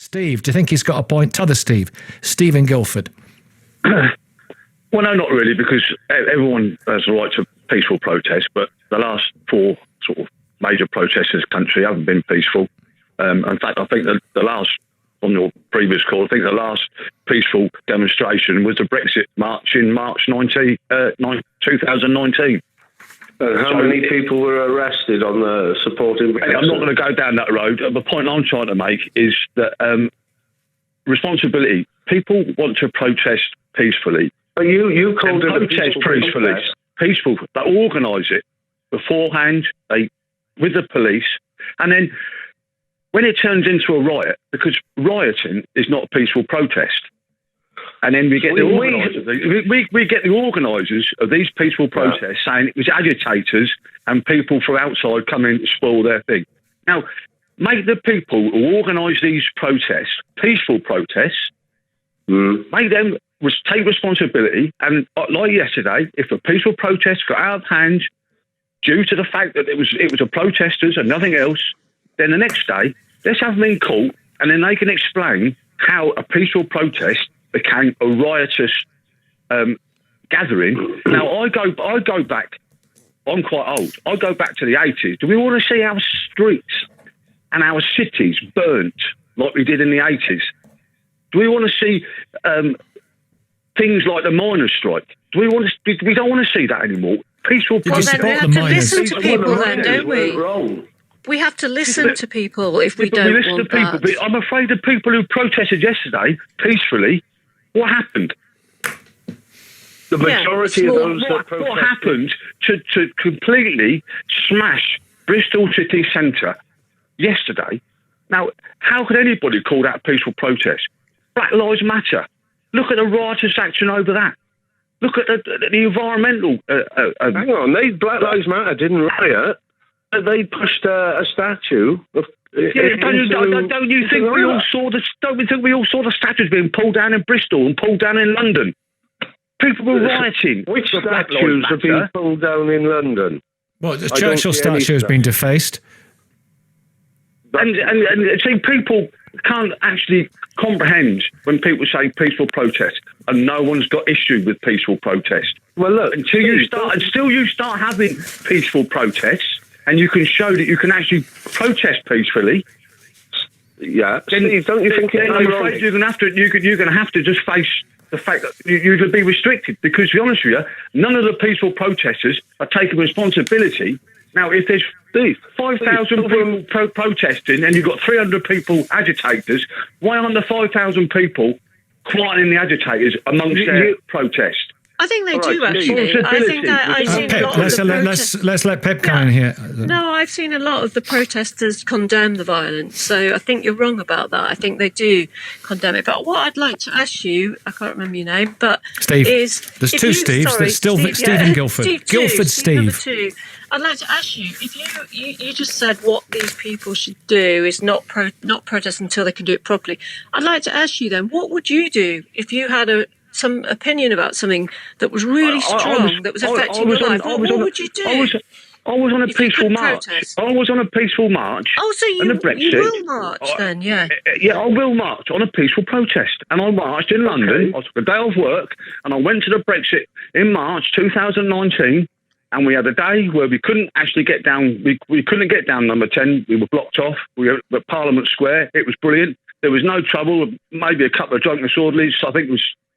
Steve, do you think he's got a point? T'other Steve, Stephen Guildford. Well, no, not really, because everyone has a right to peaceful protest, but the last 4 sort of major protests in this country haven't been peaceful. In fact, I think the last, on your previous call, I think the last peaceful demonstration was the Brexit march in March 2019. How many people were arrested on the supporting Brexit? I'm not going to go down that road. The point I'm trying to make is that responsibility. People want to protest peacefully. But you called it a protest peacefully. Peaceful. They organise it beforehand. With the police, and then when it turns into a riot, because rioting is not a peaceful protest, and then we get the organisers of these peaceful protests saying it was agitators and people from outside coming to spoil their thing. Now, make the people who organise these protests, peaceful protests, make them take responsibility. And like yesterday, if a peaceful protest got out of hand due to the fact that it was a protesters and nothing else, then the next day, let's have them in court, and then they can explain how a peaceful protest became a riotous gathering. Now, I go back, I'm quite old, I go back to the 80s. Do we want to see our streets and our cities burnt like we did in the 80s? Do we want to see things like the miners' strike? We don't want to see that anymore. Peaceful protest. Then we have to listen to people then, don't we? We have to listen to people if we don't want that. But I'm afraid the people who protested yesterday peacefully, what happened? The majority of those that protested. What happened to completely smash Bristol city centre yesterday? Now, how could anybody call that a peaceful protest? Black Lives Matter. Look at the riotous action over that. Look at the environmental... hang on, Black Lives Matter didn't riot. They pushed a statue of... Don't you think we all saw the statues being pulled down in Bristol and pulled down in London? People were rioting. Which statues have been pulled down in London? Well, the Churchill statue has been defaced. And see, people can't actually comprehend when people say peaceful protest, and no one's got issue with peaceful protest. Well, look, until you start having peaceful protests, and you can show that you can actually protest peacefully. Yeah, then, Steve, don't you think? I'm afraid you're going to have to just face the fact that you could be restricted. Because to be honest with you, none of the peaceful protesters are taking responsibility. Now, if there's 5,000 people protesting and you've got 300 people agitators, why aren't the 5,000 people quieting the agitators amongst their protest? I think they do, actually. I think that I've seen a lot of the let's let Pip come in here. No, I've seen a lot of the protesters condemn the violence, so I think you're wrong about that. I think they do condemn it. But what I'd like to ask you, I can't remember your name, but Steve. There's two Steves. There's still Stephen Guildford. Guildford Steve. I'd like to ask you, if you just said what these people should do is not protest until they can do it properly. I'd like to ask you then, what would you do if you had some opinion about something that was really strong, that was affecting your life? What would you do? I was on a peaceful march. I was on a peaceful march. Oh, so you will march then, yeah? Yeah, I will march on a peaceful protest. And I marched in London. I took a day off work and I went to the Brexit in March 2019. And we had a day where we couldn't actually get down. We couldn't get down number 10. We were blocked off. We were at Parliament Square. It was brilliant. There was no trouble. Maybe a couple of drunken disorderlies. I think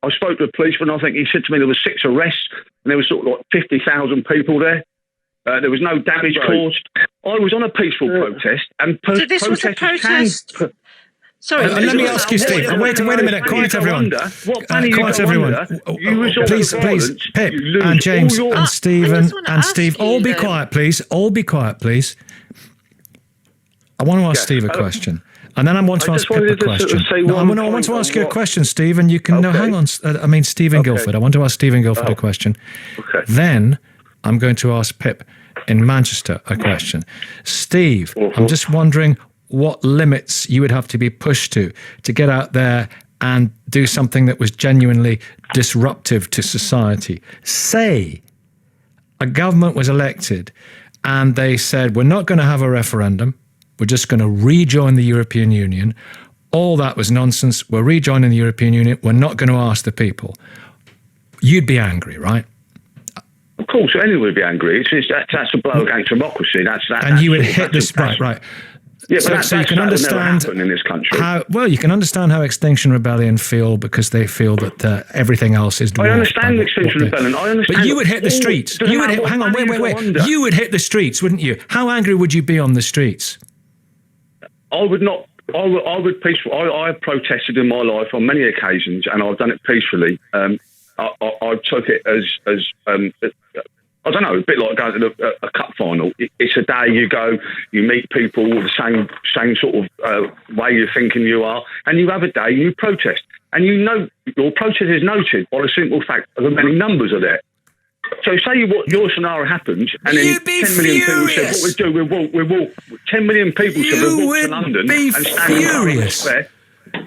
I spoke to a policeman. I think he said to me there were 6 arrests, and there was sort of like 50,000 people there. There was no damage caused. I was on a peaceful protest, and so this was a protest. Sorry, let me ask you, Steve. Wait a minute. Quiet, everyone. Quiet, everyone. Please, Pip and James and Stephen and Steve, all be quiet, please. All be quiet, please. I want to ask Steve a question. And then I want to ask Pip a question. I want to ask you a question, Steve, and you can... No, hang on. Stephen Guildford. I want to ask Stephen Guildford a question. Okay. Then I'm going to ask Pip in Manchester a question. Steve, I'm just wondering what limits you would have to be pushed to get out there and do something that was genuinely disruptive to society. Say a government was elected and they said, we're not going to have a referendum, we're just going to rejoin the European Union. all that was nonsense. We're rejoining the European Union. We're not going to ask the people. You'd be angry, right? Of course, anyone would be angry. That's a blow against democracy. And you would hit this, right. Yeah, so you can understand in this country. You can understand how Extinction Rebellion feel, because they feel that everything else is dwarfed. I understand Extinction Rebellion. I understand. But you would hit the streets. Hang on, wait. You would hit the streets, wouldn't you? How angry would you be on the streets? I would not. I would peaceful. I have protested in my life on many occasions, and I've done it peacefully. I took it as I don't know, a bit like going to a cup final. It's a day you go, you meet people the same sort of way you're thinking you are, and you have a day you protest. And you know your protest is noted by the simple fact of the many numbers are there. So say your scenario happens, and then 10 million people said, what we walk. 10 million people said we'll walk to London and stand in Parliament Square.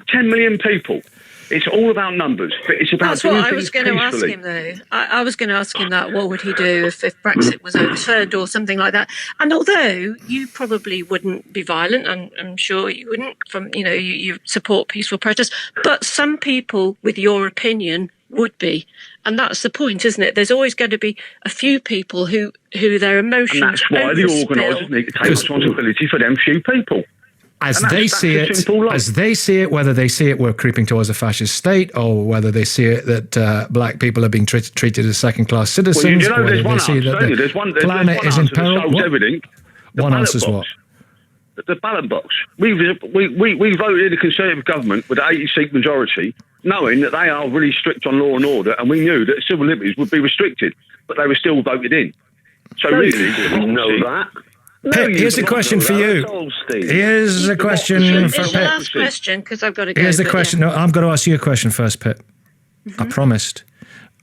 10 million people. It's all about numbers, but it's about. That's what I was going to ask him, though. I was going to ask him that. What would he do if Brexit was overturned or something like that? And although you probably wouldn't be violent, and I'm sure you wouldn't, you support peaceful protest, but some people with your opinion would be, and that's the point, isn't it? There's always going to be a few people who their emotions. And that's why the organisers need to take responsibility for them few people. As they see it, whether they see it we're creeping towards a fascist state, or whether they see it that black people are being treated as second-class citizens, or whether they see that the planet is in peril. One answer's what? The ballot box. We voted in a Conservative government with an 80-seat majority, knowing that they are really strict on law and order, and we knew that civil liberties would be restricted, but they were still voted in. So really, we know that. Pip, here's a question for you. Here's a question for Pip. Last question, because I've got to go. Here's the question. No, I'm going to ask you a question first, Pip. I promised.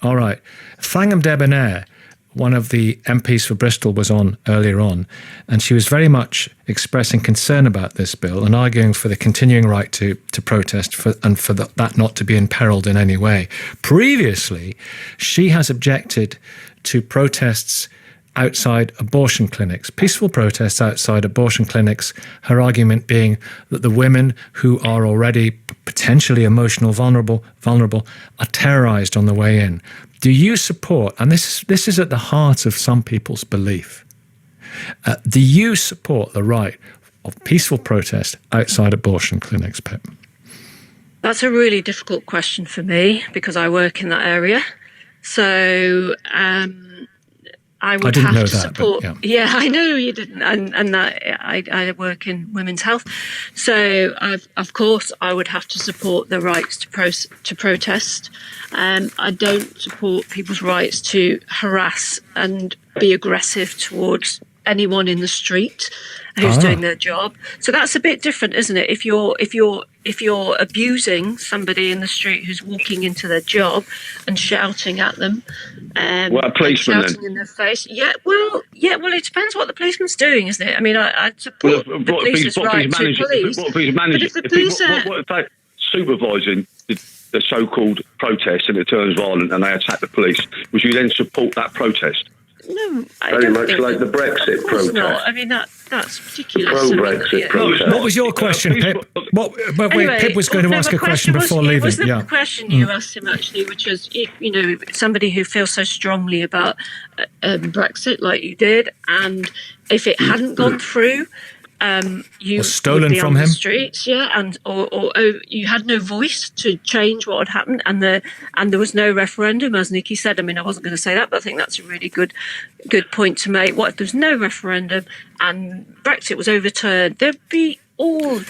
All right. Thangam Debonair, one of the MPs for Bristol, was on earlier on, and she was very much expressing concern about this bill and arguing for the continuing right to protest and for that not to be imperiled in any way. Previously, she has objected to protests outside abortion clinics, peaceful protests outside abortion clinics, her argument being that the women who are already potentially emotional vulnerable are terrorized on the way in. Do you support, and this is at the heart of some people's belief, do you support the right of peaceful protest outside abortion clinics, Pip? That's a really difficult question for me, because I work in that area. So I would have to support. Yeah, I know you didn't, and that I work in women's health, so of course I would have to support the rights to protest. I don't support people's rights to harass and be aggressive towards anyone in the street who's doing their job. So that's a bit different, isn't it? If you're abusing somebody in the street who's walking into their job and shouting at them, a policeman shouting in their face. Well, it depends what the policeman's doing, isn't it? I mean, I support the police's right to police. What if he's managing? What if they're supervising the so-called protest and it turns violent and they attack the police? Would you then support that protest? No, very much like the Brexit protest. Not. I mean, that's ridiculous. Pro-Brexit protest. What was your question, Pip? Pip was going to ask a question before leaving. It was the question you asked him, actually, which was, somebody who feels so strongly about Brexit like you did, and if it hadn't gone through, you stolen would be from on him. The streets, yeah, and or you had no voice to change what had happened, and there was no referendum, as Nikki said. I mean, I wasn't going to say that, but I think that's a really good point to make. What if there's no referendum and Brexit was overturned? There'd be all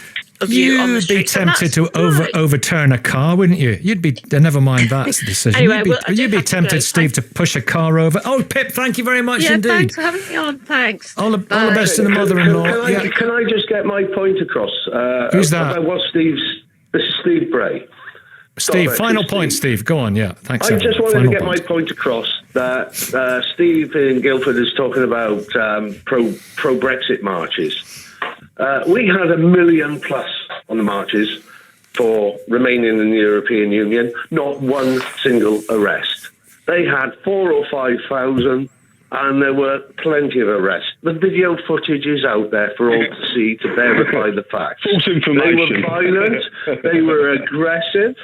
of you on the streets. You'd be tempted to overturn a car, wouldn't you? You'd be, never mind that's the decision. Anyway, you'd be tempted, Steve, to push a car over. Oh, Pip, thank you very much indeed. Thanks for having me on. Thanks. All the best to the mother-in-law. Can I just get my point across? Who's that? This is Steve Bray. Steve, final point, Steve. Go on, yeah. Thanks. I just wanted to get my point across that Steve in Guildford is talking about pro-Brexit marches. We had 1 million plus on the marches for remaining in the European Union, not one single arrest. They had 4,000 or 5,000 and there were plenty of arrests. The video footage is out there for all to see to verify the facts. False information. They were violent. They were aggressive.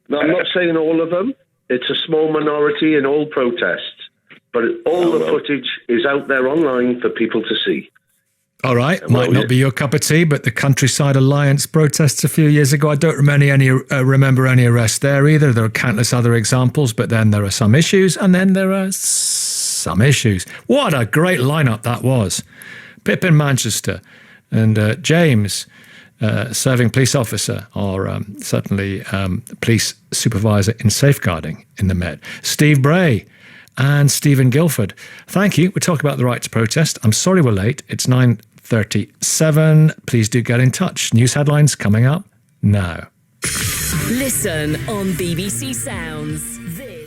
Now, I'm not saying all of them. It's a small minority in all protests. But all the footage is out there online for people to see. All right, might not be your cup of tea, but the Countryside Alliance protests a few years ago, I don't remember any arrests there either. There are countless other examples, but then there are some issues, and then there are some issues. What a great lineup that was. Pip in Manchester, and James, serving police officer, or certainly police supervisor in safeguarding in the Met. Steve Bray and Stephen Guilford. Thank you. We're talking about the right to protest. I'm sorry we're late. It's 9:37. Please do get in touch. News headlines coming up now. Listen on BBC Sounds. This